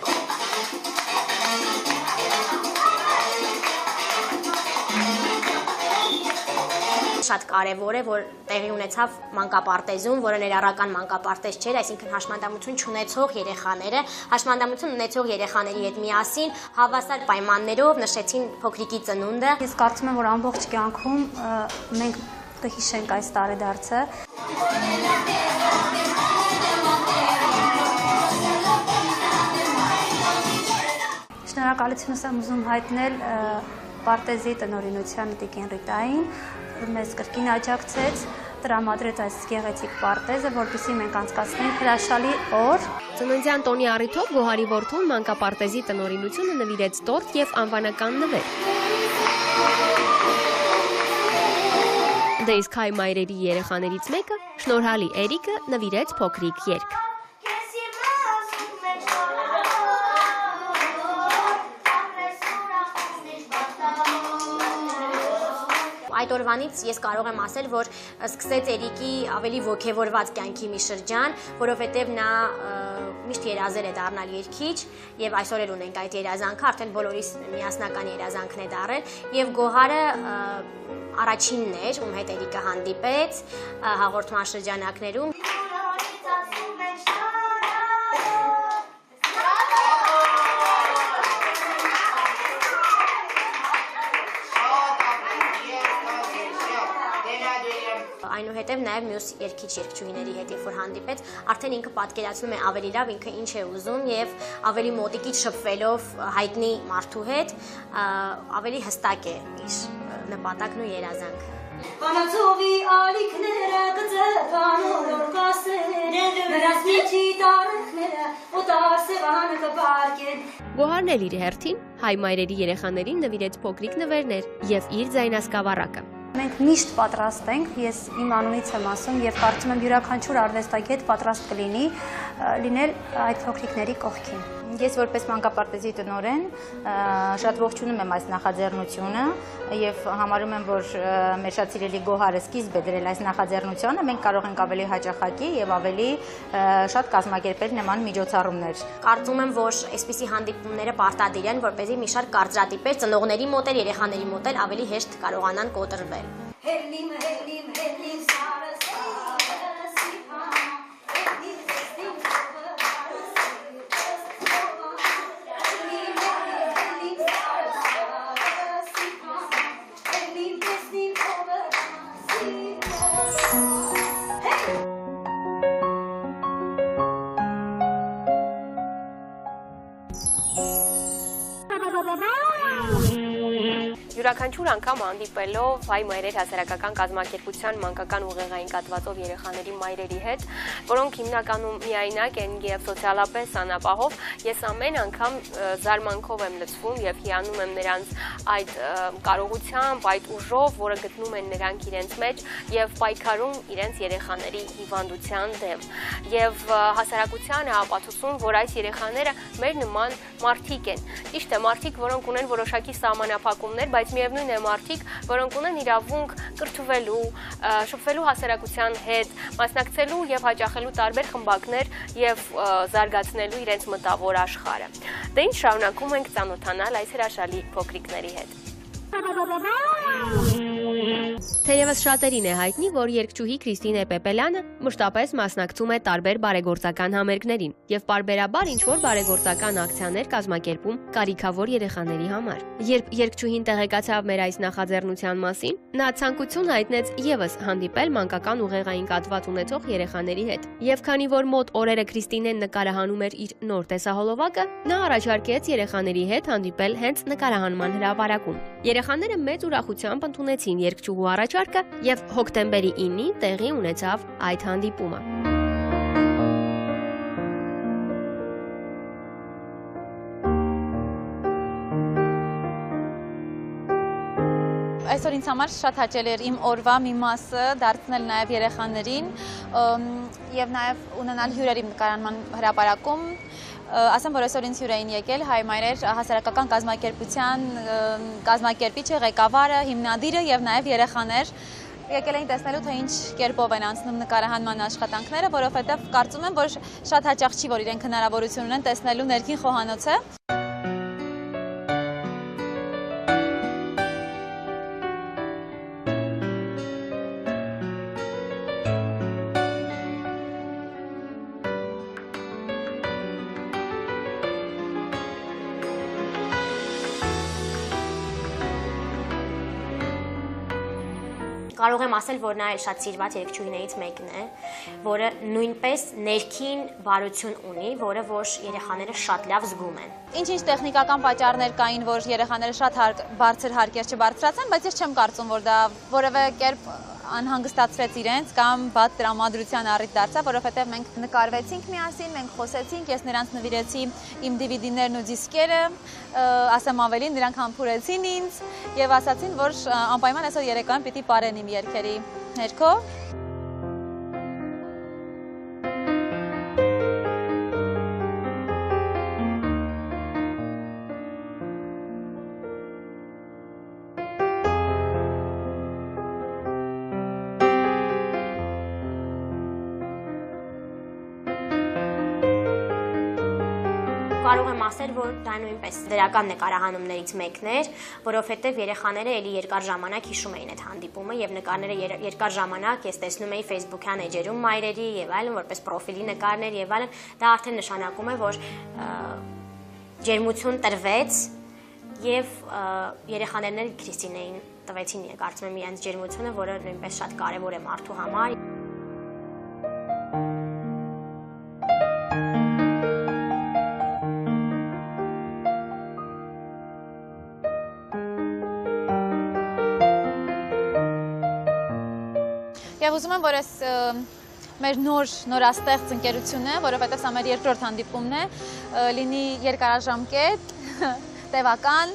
Շատ կարևոր է, որ տեղի ունեցավ մանկապարտեզում, որը ներառական մանկապարտեզ չէր, այսինքն հաշմանդամություն չունեցող երեխաները, հաշմանդամություն ունեցող երեխաների հետ միասին հավասար պայմաններով նշեցին փոքրիկի ծնունդը։ Ես կարծում եմ, որ ամբողջ կյանքում մենք կհիշենք այս տարեդարձը։ Շնորհակալություն եմ ուզում հայտնել պարտեզի տնօրինության Տիկին Ռիտային, որ մեզ կրկին աջակցեց, տրամադրեց այս գեղեցիկ պարտեզը, որպեսզի մենք անցկացնենք հրաշալի օր։ Ծննդյան տոնի առիթով Գոհարի որդուն մանկապարտեզի տնօրինությունը նվիրեց տորտ եւ անվանական նվեր։ Դե իսկ հայ մայրերի երեխաներից մեկը, շնորհալի Էրիկը, նվիրեց փոքրիկ երգ։ Այդ օրվանից ես կարող եմ ասել, որ սկսեց Էրիկի ավելի ոգևորված կյանքի մի շրջան, որովհետև նա միշտ երազել է դառնալ երգիչ եւ այսօր էլ ունենք այդ երազանքը, արդեն բոլորիս միասնական երազանքն է դառել եւ Գոհարը առաջինն էր, ում հետ Էրիկը հանդիպեց հաղորդման շրջանակներում։ Այնուհետև նաև մյուս երգիչ երգչուհիների հետ երբ որ հանդիպեց, արդեն ինքը պատկերացնում է ավելի լավ ինքը ինչ է ուզում եւ ավելի մոտիկից շփվելով հայտնի մարդու հետ ավելի հստակ է իր նպատակն ու երազանքը։ Հանացովի ալիքները գծեվան օրոր կասերը, նրանց միջի տարեխները օտար սևանը կպարկեն։ Գոհարն էլ իր հերթին հայ մայրերի երեխաներին նվիրեց փոքրիկ նվերներ եւ իր ձայնասկավառակը։ Մենք միշտ պատրաստ ենք, ես իմ անունից եմ ասում եւ կարծում եմ յուրաքանչյուր արվեստագետ պատրաստ կլինի լինել այդ փոքրիկների կողքին։ Ես որպես մանկապարտեզի տնօրեն շատ ողջունում եմ այս նախաձեռնությունը եւ համարում եմ, որ մեր շատ սիրելի Գոհարը սկիզբ է դրել այս նախաձեռնությանը, մենք կարող ենք ավելի հաճախակի եւ ավելի շատ կազմակերպել նման միջոցառումներ։ Կարծում եմ, որ այսպիսի հանդիպումները պարտադիր են, որպեսզի մի շարք կարծրատիպեր ծնողների մոտ էլ, երեխաների մոտ էլ ավելի հեշտ կարողանան կոտրվել։ Յուրաքանչյուր անգամ հանդիպելով հայ մայրեր հասարակական կազմակերպության մանկական ուղեղային կաթվածով երեխաների մայրերի հետ, որոնք հիմնականում միայնակ են եւ սոցիալապես անապահով, ես ամեն անգամ զարմանքով եմ լցվում եւ հիանում եմ նրանց այդ կարողությամբ, այդ ուժով, որը գտնում են նրանք իրենց մեջ եւ պայքարում իրենց երեխաների հիվանդության դեմ։ Եվ հասարակությանը ապացուցում, որ այս երեխաները մեր նման մարդիկ են։ Ճիշտ է, մարդիկ, որոնք ունեն որոշակի սահմանափակումներ, բայց միևնույն է մարդիկ, որոնք ունեն իրավունք կրթվելու, շփվելու հասարակության հետ, մասնակցելու եւ հաճախելու տարբեր խմբակներ եւ զարգացնելու իրենց մտավոր աշխարհը։ Դե ինչ շարունակում ենք ծանոթանալ այս հրաշալի փոքրիկների հետ։ Թերևս շատերին է հայտնի, որ երգչուհի Քրիստինե Պեպելյանը մշտապես մասնակցում է տարբեր բարեգործական համերգներին եւ պարբերաբար ինչ-որ բարեգործական ակցիաներ կազմակերպում կարիքավոր երեխաների համար։ Երբ երգչուհին տեղեկացավ մեր այս նախաձեռնության մասին, նա ցանկություն հայտնեց եւս հանդիպել մանկական ուղեղային կաթված ունեցող երեխաների հետ։ Եվ քանի որ մոտ օրերը Քրիստինեն նկարահանում էր իր նոր տեսահոլովակը, նա առաջարկեց երեխաների հետ հանդիպել հենց նկարահանման հրապարակում։ Երեխաները մեծ ուրախությամբ ընդունեցին երգչուհու առաջարկը եւ հոկտեմբերի 9-ին տեղի ունեցավ այդ հանդիպումը։ այսօր ինձ համար շատ հաճելի էր իմ օրվա մի մասը դարձնել նաև երեխաներին եւ նաև ունենալ հյուրեր իմ նկարանման հրապարակում։ Ասեմ, որ այսօր ինձ հյուր էին եկել Հայ մայրեր հասարակական կազմակերպության կազմակերպիչը, ղեկավարը, հիմնադիրը եւ նաև երեխաներ եկել էին տեսնելու, թե ինչ կերպով են անցնում նկարահանման աշխատանքները, որովհետեւ կարծում եմ, որ շատ հաճախ չի, որ իրենք հնարավորություն ունեն տեսնելու ներքին խոհանոցը։ Կարող եմ ասել, որ նա էլ շատ սիրված երգչուհիներից մեկն է, որը նույնպես ներքին բարություն ունի, որը որ երեխաները շատ լավ զգում են։ Ինչ-ինչ տեխնիկական պատճառներ կային, որ երեխաները շատ բարձր հարկեր չբարձրացան, բայց ես չեմ կարծում, որ դա որևէ կերպ անհանգստացրեց իրենց կամ վատ տրամադրության առիթ դարձավ, որովհետև մենք նկարվեցինք միասին, մենք խոսեցինք, ես նրանց նվիրեցի իմ DVD-ներն ու դիսկերը, ասեմ ավելին, նրանք համբուրեցին ինձ եւ ասացին, որ անպայման այսօր երեկոյան պիտի պարեն իմ երգերի ներքո։ Կարող եմ ասել, որ դա նույնպես դրական նկարահանումներից մեկն էր, որովհետև երեխաները էլի երկար ժամանակ հիշում էին այդ հանդիպումը եւ նկարները երկար ժամանակ ես տեսնում էի Facebook-յան էջերում մայրերի եւ այլն, որպես պրոֆիլի նկարներ եւ այլն, դա արդեն նշանակում է, որ ջերմություն տրվեց եւ երեխաներն էլ Քրիստինեին տվեցին, կարծում եմ, իրենց ջերմությունը, որը նույնպես շատ կարեւոր է մարդու համար։ Եվ ուզում եմ, որ այս մեր նորաստեղծ ընկերությունը, որովհետև սա մեր երկրորդ հանդիպումն է, լինի երկարաժամկետ, տևական,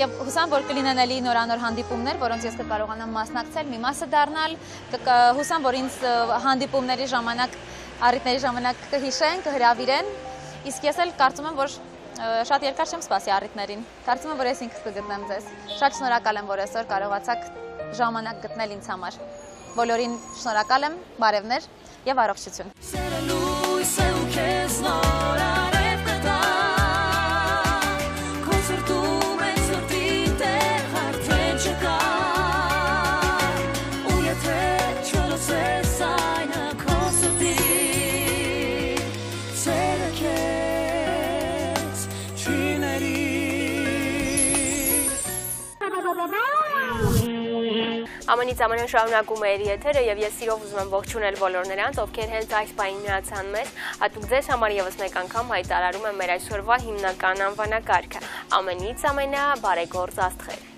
եւ հուսամ, որ կլինեն էլի նորանոր հանդիպումներ, որոնց ես կկարողանամ մասնակցել, մի մասը դառնալ, հուսամ, որ ինձ հանդիպումների ժամանակ, առիթների ժամանակ կհիշեն, կհրավիրեն, իսկ ես էլ կարծում եմ, որ շատ երկար չեմ սպասի առիթներին, կարծում եմ, որ ես ինքս կգտնեմ ձեզ, շատ շնորհակալ եմ, որ այսօր կարողացաք ժամանակ գտնել ինձ համար։ Բոլորին շնորհակալ եմ, բարևներ եւ առողջություն։ Ամենից ամենը շարունակում է իր եթերը եւ ես սիրով ուզում եմ ողջունել բոլոր նրանց, ովքեր հենց այս պահին միացան մեզ, հատուկ ձեզ համար եւս մեկ անգամ հայտարարում եմ մեր այսօրվա հիմնական անվանակարգը։ Ամենից ամենաբարեգործ աստղեր։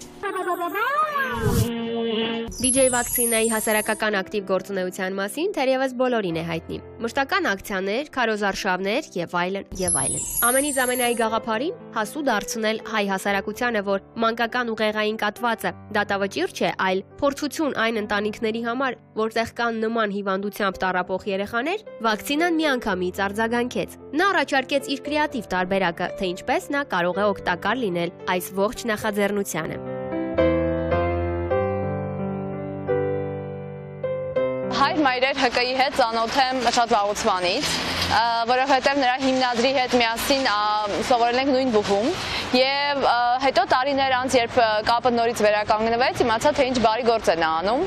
DJ վակցինայի հասարակական ակտիվ գործունեության մասին թերևս բոլորին է հայտնի։ Մշտական ակցիաներ, քարոզարշավներ եւ այլն եւ այլն։ Ամենից ամենայի գաղափարին հասու դարձնել հայ հասարակությանը, որ մանկական ուղեղային կաթվածը դատավճիռ չէ, այլ փորձություն այն ընտանիքների համար, որտեղ կան նման հիվանդությամբ տառապող երեխաներ, վակցինան միանգամից արձագանքեց։ Նա առաջարկեց իր կրեատիվ տարբերակը, թե ինչպես նա կարող է օգտակար լինել այս ողջ նախաձեռնությանը։ Հայր մայրեր ՀԿ-ի հետ ծանոթ եմ շատ վաղուց, որովհետև նրա հիմնադրի հետ միասին սովորել ենք նույն բուհում եւ հետո տարիներ անց, երբ կապը նորից վերականգնվեց, իմացա, թե ինչ բարի գործ է նա անում։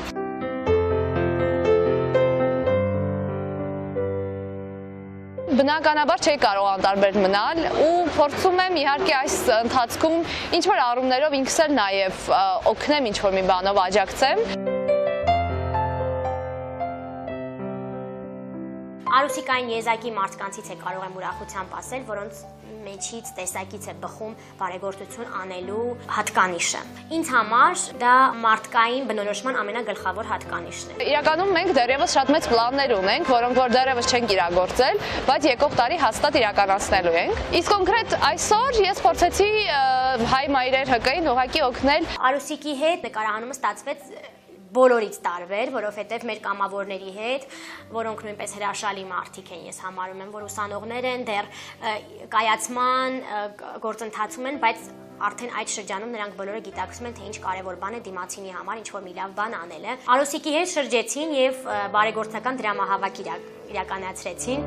Բնականաբար չէի կարող անտարբեր մնալ ու փորձում եմ իհարկե այս ընթացքում ինչ-որ առումներով ինքս էլ նաև օգնեմ ինչ-որ մի բանով աջակցեմ։ Արուսիկային եզակի մարդկանցից է կարող եմ ուրախությամբ ասել, որոնց մեջից տեսակից է բխում բարեգործություն անելու հատկանիշը։ Ինձ համար դա մարդկային բնորոշման ամենագլխավոր հատկանիշն է։ Իրականում մենք դեռևս շատ մեծ պլաններ ունենք, որոնք որ դեռևս չենք իրագործել, բայց եկող տարի հաստատ իրականացնելու ենք։ Իսկ կոնկրետ այսօր ես փորձեցի հայ մայրեր ՀԿ-ին ուղղակի օգնել։ Արուսիկի հետ նկարահանումը ստացվեց բոլորից տարբեր, որովհետև մեր կամավորների հետ, որոնք նույնպես հրաշալի մարդիկ են, ես համարում եմ, որ ուսանողներ են, դեռ կայացման գործընթացում են, բայց արդեն այդ շրջանում նրանք բոլորը գիտակցում են, թե ինչ կարևոր բան է դիմացինի համար, ինչ որ մի լավ բան անելը։ Արուսիկի հետ շրջեցին եւ բարեգործական դրամահավաք իրականացրեցին։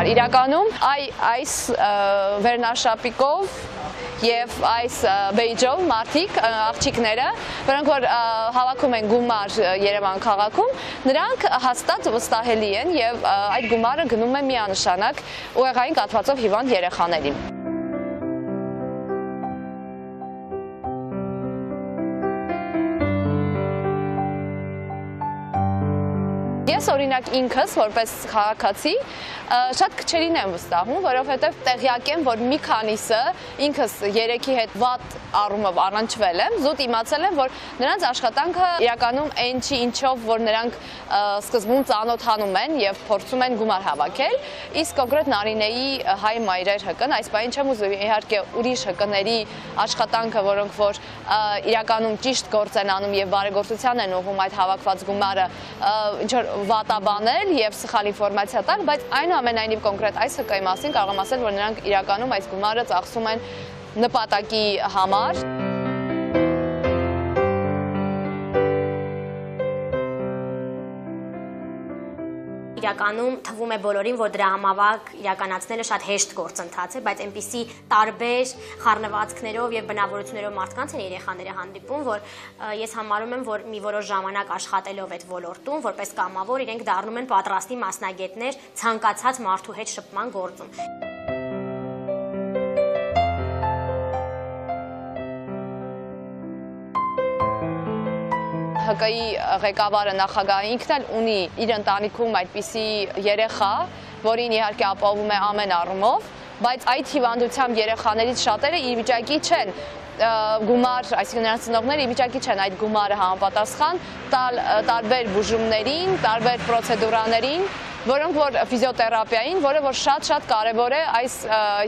Իրականում այս վերնաշապիկով եւ այս բեյջով մարդիկ աղջիկները, որոնք որ հավաքում են գումար Երևան քաղաքում, նրանք հաստատ վստահելի են եւ այդ գումարը գնում է միանշանակ ուղեղային կաթվածով հիվանդ երեխաներին։ Ես օրինակ ինքս որպես քաղաքացի շատ քչերին եմ վստահում, որովհետև տեղյակ եմ, որ մի քանիսը ինքս երեքի հետ վատ առումով առնչվել եմ, զուտ իմացել եմ, որ նրանց աշխատանքը իրականում այն չի, ինչով որ նրանք սկզբում ծանոթանում են եւ փորձում են գումար հավաքել, իսկ կոնկրետ Նարինեի հայ մայրեր ՀԿ-ն, այս բանին չեմ ուզում իհարկե ուրիշ ՀԿ-ների աշխատանքը, որոնք որ իրականում ճիշտ գործ են անում եւ բարեգործության են ուղղում այդ հավաքված գումարը, ինչ որ վատաբանել եւ սխալ ինֆորմացիա տալ, բայց այնուամենայնիվ կոնկրետ այս ՀԿ-ի մասին կարող եմ ասել, որ նրանք իրականում այս գումարը ծախսում են նպատակի համար։ Իրականում թվում է բոլորին, որ դրամավակ իրականացնելը շատ հեշտ գործընթաց է, բայց այնպիսի տարբեր խառնվածքներով եւ բնավորություններով մարդկանց են երեխաները հանդիպում, որ ես համարում եմ, որ մի որոշ ժամանակ աշխատելով այդ ոլորտում, որպես կամավոր իրենք դառնում են պատրաստի մասնագետներ ցանկացած մարդու հետ շփման գործում։ ՀԿ-ի ղեկավարը նախագահը ինքն էլ ունի իր ընտանիքում այդպիսի երեխա, որին իհարկե ապահովում է ամեն առումով, բայց այդ հիվանդությամբ երեխաներից շատերը ի վիճակի չեն գումար, այսինքն նրանց ծնողները ի վիճակի չեն այդ գումարը համապատասխան տալ տարբեր բուժումներին, տարբեր պրոցեդուրաներին, որոնք որ ֆիզիոթերապիային, որը որ շատ կարևոր է այս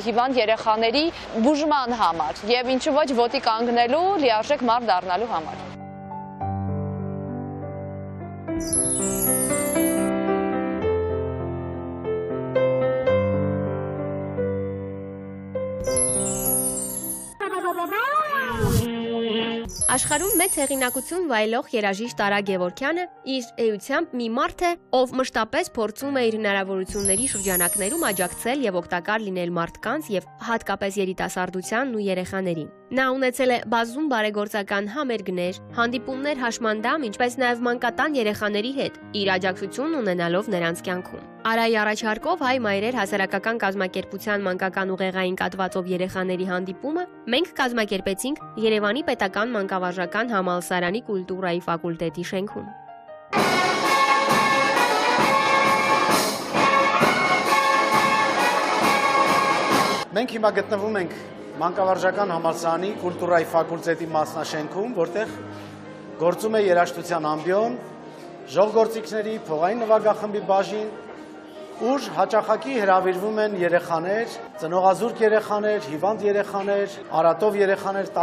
հիվանդ երեխաների բուժման համար եւ ինչու ոչ ոտի կանգնելու, լիարժեք մարդ դառնալու համար։ Աշխարհում մեծ հեղինակություն վայելող երաժիշտ Արա Գևորգյանը իր էությամբ մի մարդ է, ով մշտապես փորձում է իր հնարավորությունների շրջանակներում աջակցել եւ օգտակար լինել մարդկանց եւ հատկապես երիտասարդությանն ու երեխաներին։ Նա ունեցել է բազում բարեգործական համերգներ, հանդիպումներ հաշմանդամ, ինչպես նաեւ մանկատան երեխաների հետ, իր աջակցությունն ունենալով նրանց կյանքում։ Արայի առաջարկով հայ մայրեր հասարակական կազմակերպության մանկական ուղեղային կաթվածով երեխաների հանդիպումը մենք կազմակերպեցինք Երևանի պետական մանկավարժական համալսարանի կուլտուրայի ֆակուլտետի շենքում։ Մենք հիմա գտնվում ենք Մանկավարժական համալսարանի կուլտուրայի ֆակուլտետի մասնաշենքում, որտեղ գործում է երաժշտության ամբիոն, ժողգործիքների, փողային նվագախմբի բաժին, ուր հաճախակի հրավիրվում են երեխաներ, ծնողազուրկ երեխաներ, հիվանդ երեխաներ, արատով երեխաներ,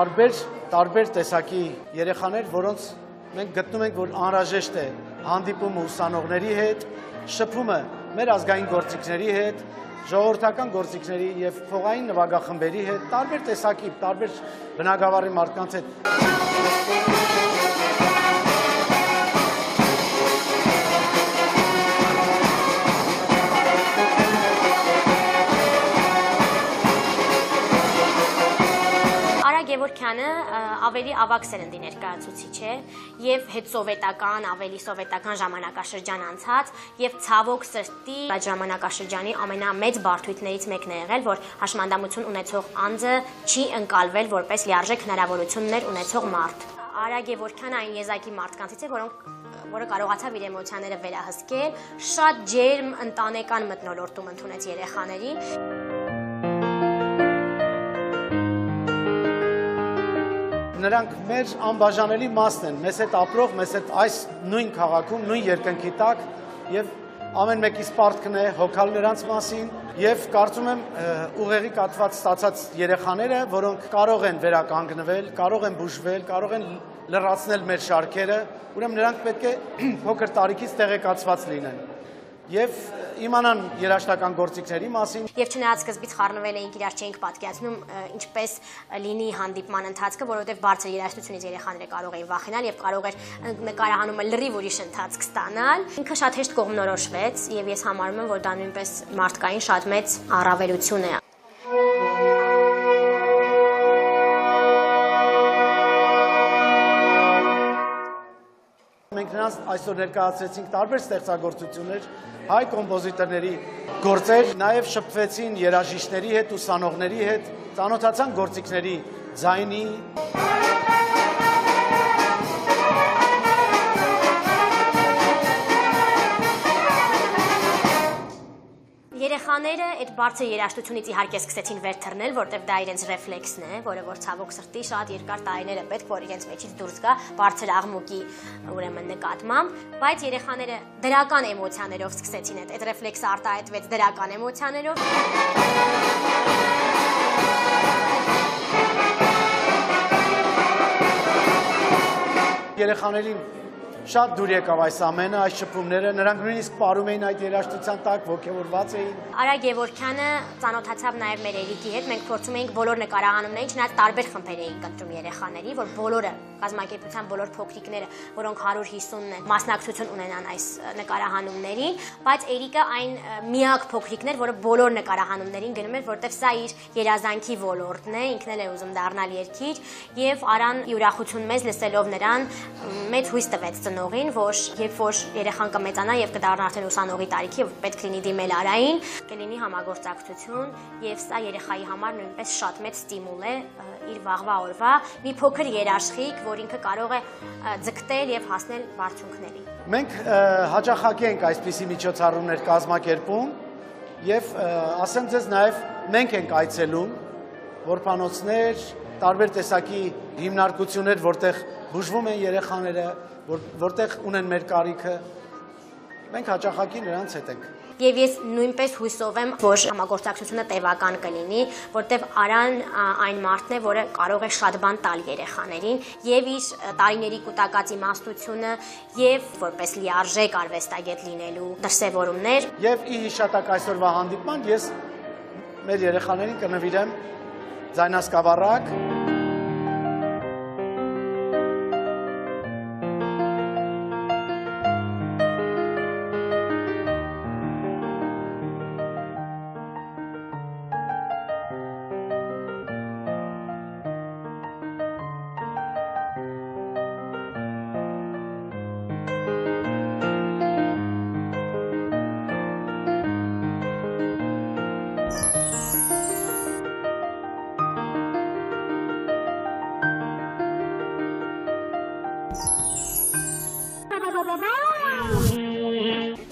տարբեր տեսակի երեխաներ, որոնց մենք գտնում ենք, որ անհրաժեշտ է հանդիպումը ուսանողների հետ, շփումը մեր ազգային գործիքների հետ, ժողովրդական գործիքների եւ փողային նվագախմբերի հետ, տարբեր տեսակի, տարբեր բնակավարի մարդկանց հետ։ Գևորգյանը ավելի ավագ սերնդի ներկայացուցիչ է եւ հետսովետական, ավելի սովետական ժամանակաշրջան անցած եւ ցավոք սրտի այդ ժամանակաշրջանի ամենամեծ բարդույթներից մեկն է եղել, որ հաշմանդամություն ունեցող անձը չի ընկալվել որպես լիարժեք հնարավորություններ ունեցող մարդ։ Արա Գևորգյանը այն եզակի մարդկանցից է, որոնք որը կարողացավ իր էմոցիաները վերահսկել, շատ ջերմ ընտանեկան մթնոլորտում ընդունեց երեխաներին։ Նրանք մեր անբաժանելի մասն են, մեզ հետ ապրող, մեզ հետ այս նույն քաղաքում, նույն երկնքի տակ եւ ամեն մեկիս պարտքն է հոգալ նրանց մասին եւ կարծում եմ ուղեղի կաթված ստացած երեխաները, որոնք կարող են վերականգնվել, կարող են բուժվել, կարող են լրացնել մեր շարքերը, ուրեմն նրանք պետք է փոքր տարիքից տեղեկացված լինեն եւ իմանան երաժշտական գործիքների մասին։ Եվ չնայած սկզբից խառնվել էինք, իրար չէինք պատկերացնում ինչպես լինի հանդիպման ընթացքը, որովհետև բարձր երաժշտությունից երեխաները կարող էին վախենալ եւ կարող էր նկարահանումը լրիվ ուրիշ ընթացք ստանալ։ Ինքը շատ հեշտ կողմնորոշվեց եւ ես համարում եմ, որ դա նույնպես մարդկային շատ մեծ առավելություն է։ Մենք նրանց այսօր ներկայացրեցինք տարբեր ստեղծագործություններ, հայ կոմպոզիտորների գործեր, նաև շփվեցին երաժիշտների հետ, ուսանողների հետ, ծանոթացան գործիքների ձայնի։ Երեխաները այդ բարձր երաժշտությունից իհարկե սկսեցին վեր թռնել, որտեղ դա իրենց ռեֆլեքսն է, որը որ ցավոք սրտի շատ երկար տարիներ է պետք, որ իրենց մեջից դուրս գա բարձր աղմուկի ուրեմն նկատմամբ, բայց երեխաները դրական էմոցիաներով սկսեցին այդ ռեֆլեքսը արտահայտվեց դրական էմոցիաներով։ Երեխաներին շատ դուր եկավ այս ամենը, այս շփումները, նրանք նույնիսկ պարում էին այդ երաժշտության տակ, ոգևորված էին։ Արա Գևորգյանը ծանոթացավ նաև մեր Էրիկի հետ, մենք փորձում էինք բոլոր նկարահանումներին, չնայած տարբեր խմբեր էինք ընտրում երեխաների, որ բոլորը կազմակերպության բոլոր փոքրիկները, որոնք 150-ն են, մասնակցություն ունենան այս նկարահանումներին, բայց Էրիկը այն միակ փոքրիկն էր, որը բոլոր նկարահանումներին գնում էր, որտեղ սա իր երազանքի ոլորտն է, ինքն էլ է ուզում դառնալ երգիչ, եւ Արան ուրախություն մեզ լսելով նրան մեծ հույս տվեց ծնողին, որ երբ որ երեխան կմեծանա եւ կդառնա արդեն ուսանողի տարիքի, եւ պետք լինի դիմել Արային, կլինի համագործակցություն եւ սա երեխայի համար նույնպես շատ մեծ ստիմուլ է իր վաղվա օրվա մի փոքր երաշխիք, որ ինքը կարող է ձգտել եւ հասնել բարձունքների։ Մենք հաճախակի ենք այսպիսի միջոցառումներ կազմակերպում եւ ասեմ ձեզ նաեւ մենք ենք այցելում որբանոցներ, տարբեր տեսակի հիմնարկություններ, որտեղ բուժվում են երեխաները, որտեղ ունեն մեր կարիքը, մենք հաճախակի նրանց հետ ենք։ Եվ ես նույնպես հույսով եմ, որ համագործակցությունը տևական կլինի, որտեղ Արան այն մարդն է, որը կարող է շատ բան տալ երեխաներին, եւ իր տարիների կուտակած իմաստությունը, եւ որպես լիարժեք արվեստագետ լինելու դրսևորումներ։ Եվ ի հիշատակ այսօրվա հանդիպման ես մեր երեխաներին կնվիրեմ ձայնասկավառակ։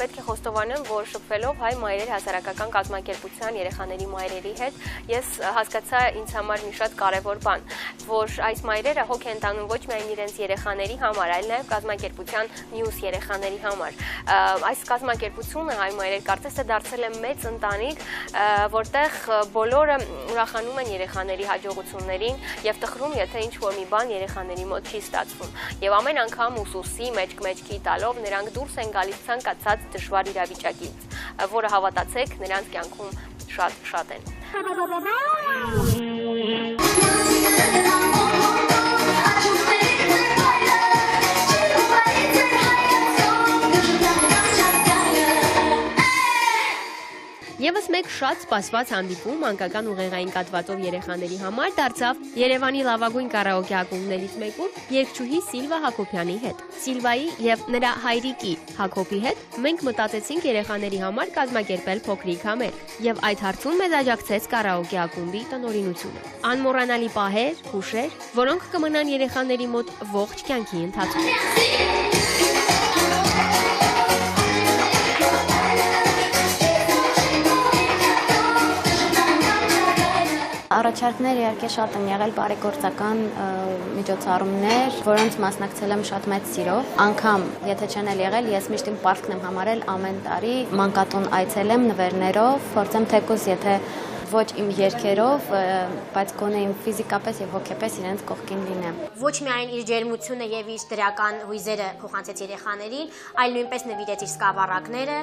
Պետք է խոստովանեմ, որ շփվելով Հայ մայրեր հասարակական կազմակերպության երեխաների մայրերի հետ, ես հասկացա ինձ համար մի շատ կարևոր բան, որ այս մայրերը հոգ են տանում ոչ միայն իրենց երեխաների համար, այլ նաև կազմակերպության մյուս երեխաների համար։ Այս կազմակերպությունը Հայ մայրեր կարծես թե դարձել է մեծ ընտանիք, որտեղ բոլորը ուրախանում են երեխաների հաջողություններին եւ տխրում, եթե ինչ-որ մի բան երեխաների մոտ չի ստացվում։ Եվ ամեն անգամ ուսուսի մեջք-մեջքի տալով նրանք դուրս են գալիս ցանկացած դժվար իրավիճակից, որը հավատացեք, նրանց կյանքում շատ են։ Եվս մեկ շատ սպասված հանդիպում մանկական ուղեղային կաթվածով երեխաների համար դարձավ Երևանի լավագույն կարաոկե ակումբներից մեկում երգչուհի Սիլվա Հակոբյանի հետ։ Սիլվայի եւ նրա հայրիկի Հակոբի հետ մենք մտածեցինք երեխաների համար կազմակերպել փոքրիկ համեր եւ այդ հարցում մեզ աջակցեց կարաոկե ակումբի տնօրինությունը։ Անմոռանալի պահեր, հուշեր, որոնք կմնան երեխաների մոտ ողջ կյանքի ընթացքում։ Առաջարկներ իհարկե շատ են եղել բարեգործական միջոցառումներ, որոնց մասնակցել եմ շատ մեծ սիրով։ Անգամ, եթե չեն եղել, ես միշտ իմ պարտքն եմ համարել ամեն տարի մանկատուն այցելեմ նվերներով, փորձեմ թեկուզ եթե ոչ իմ երգերով, բայց գոնե իմ ֆիզիկապես եւ հոգեպես իրենց կողքին լինեմ։ Ոչ միայն իր ջերմությունը եւ իր դրական հույզերը փոխանցեց երեխաներին, այլ նույնպես նվիրեց իր սկավառակները,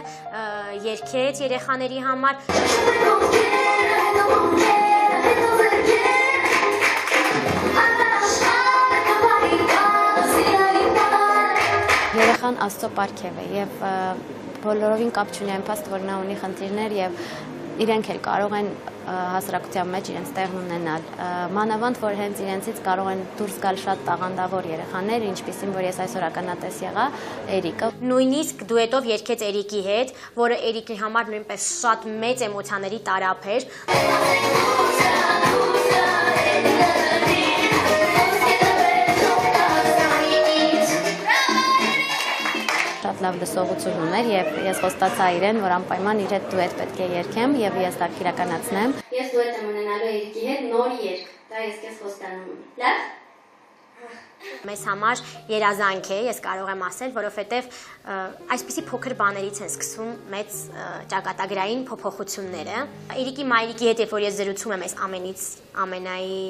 երգեց երեխաների համար։ Երեխան Աստծո պարգև է եւ բոլորովին կապ չունի այն փաստ, որ նա ունի խնդիրներ եւ իրենք էլ կարող են հասարակության մեջ իրենց տեղն ունենալ։ Մանավանդ, որ հենց իրենցից կարող են դուրս գալ շատ տաղանդավոր երեխաներ, ինչպիսին որ ես այսօր ականատես եղա Էրիկը։ Նույնիսկ դուետով երգեց Էրիկի հետ, որը Էրիկի համար նույնպես շատ մեծ էմոցիաների տարափ էր։ Շատ լավ լսողություն ուներ եւ ես խոստացա իրեն, որ անպայման իր հետ դուետ պետք է երգեմ եւ ես դա իրականացնեմ։ Ես դուետ եմ ունենալու Էրիկի հետ նոր երգ։ Դա ես քեզ խոստանում եմ։ Լավ։ Մեզ համար երազանք է, ես կարող եմ ասել, որովհետև այսպիսի փոքր բաներից են սկսվում մեծ ճակատագրային փոփոխությունները։ Էրիկի մայրիկի հետ, երբ որ ես զրուցում եմ այս ամենից ամենայի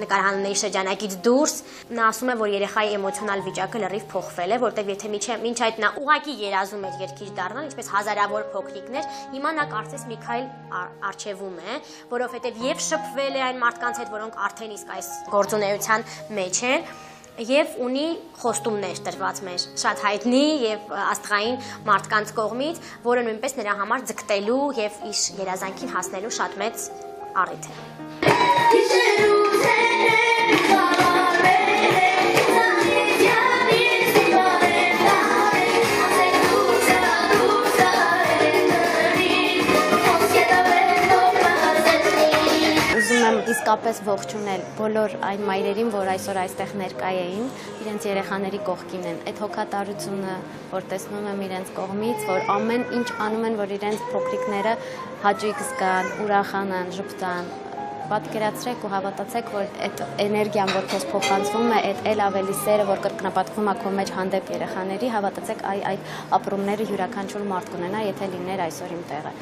նկարահանումների շրջանակից դուրս, նա ասում է, որ երեխայի էմոցիոնալ վիճակը լրիվ փոխվել է, որտեղ եթե մինչ այդ նա ուղղակի երազում էր երգիչ դառնալ, ինչպես հազարավոր փոքրիկներ, հիմա նա կարծես մի քայլ արժևում է, որովհետև եւ շփվել է այն մարդկանց հետ, որոնք արդեն իսկ այս գործունեության մեջ են, եւ ունի խոստումներ տրված մեր շատ հայտնի եւ աստղային մարդկանց կողմից, որը նույնպես նրա համար ձգտելու եւ իր երազանքին հասնելու շատ մեծ առիթ է։ Ուզում եմ իսկապես ողջունել բոլոր այն մայրերին, որ այսօր այստեղ ներկա էին, իրենց երեխաների կողքին են։ Այդ հոգատարությունը, որ տեսնում եմ իրենց կողմից, որ ամեն ինչ անում են, որ իրենց փոքրիկները հաճույք զգան, ուրախանան, ժպտան։ Պատկերացրեք ու հավատացեք, որ այդ էներգիան, որ քեզ փոխանցվում է, այդ էլ ավելի սերը, որ կրկնապատկվում է քո մեջ հանդեպ երեխաների, հավատացեք, այդ ապրումները յուրաքանչյուր մարդ կունենա, եթե լիներ այսօր իմ տեղը։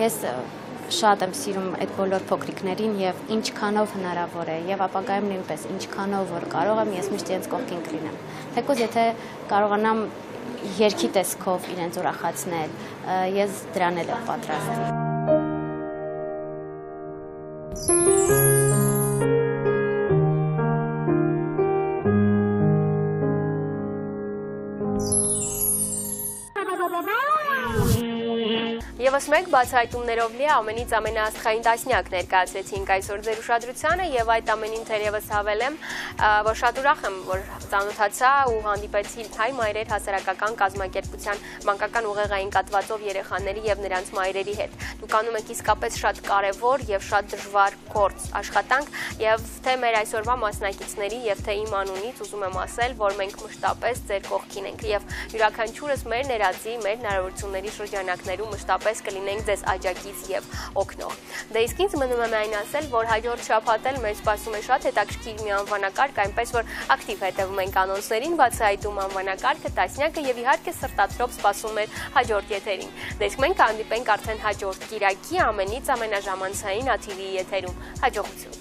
Ես շատ եմ սիրում այդ բոլոր փոքրիկներին եւ ինչքանով հնարավոր է եւ ապագայում նույնպես ինչքանով որ կարող եմ ես միշտ իրենց կողքին կլինեմ։ Թեկուզ եթե կարողանամ երգի տեսքով իրենց ուրախացնել, ես դրան էլ եմ պատրաստ։ Եվս մեկ բացահայտումներով լի ամենից ամենաաստղային տասնյակ ներկայացրեցինք այսօր ձեր ուշադրությանը եւ այդ ամենին թերևս հավելեմ, որ շատ ուրախ եմ, որ ծանոթացա ու հանդիպեցի հայ մայրեր հասարակական կազմակերպության մանկական ուղեղային կաթվածով երեխաների եւ նրանց մայրերի հետ։ Դուք անում եք իսկապես շատ կարեւոր եւ շատ դժվար գործ, աշխատանք եւ թե մեր այսօրվա մասնակիցների եւ թե իմ անունից ուզում եմ ասել, որ մենք մշտապես ձեր կողքին ենք եւ յուրաքանչյուրս մեր ներածի, մեր հնարավորությունների շրջանակներում մշտապես կլինենք ձեզ աջակից եւ օգնող։ Դե իսկ ինձ մնում է միայն ասել, որ հաջորդ շաբաթ էլ մեզ սպասում է շատ հետաքրքիր մի անվանակարգ, այնպես որ ակտիվ հետևում ենք անոնսներին, բացահայտում անվանակարգը, տասնյակը եւ իհարկե սրտացրով սպասում մեր հաջորդ եթերին։ Դե իսկ մենք հանդիպենք արդեն հաջորդ կիրակի ամենից ամենաժամանցային ATV եթերում։ Հաջողություն։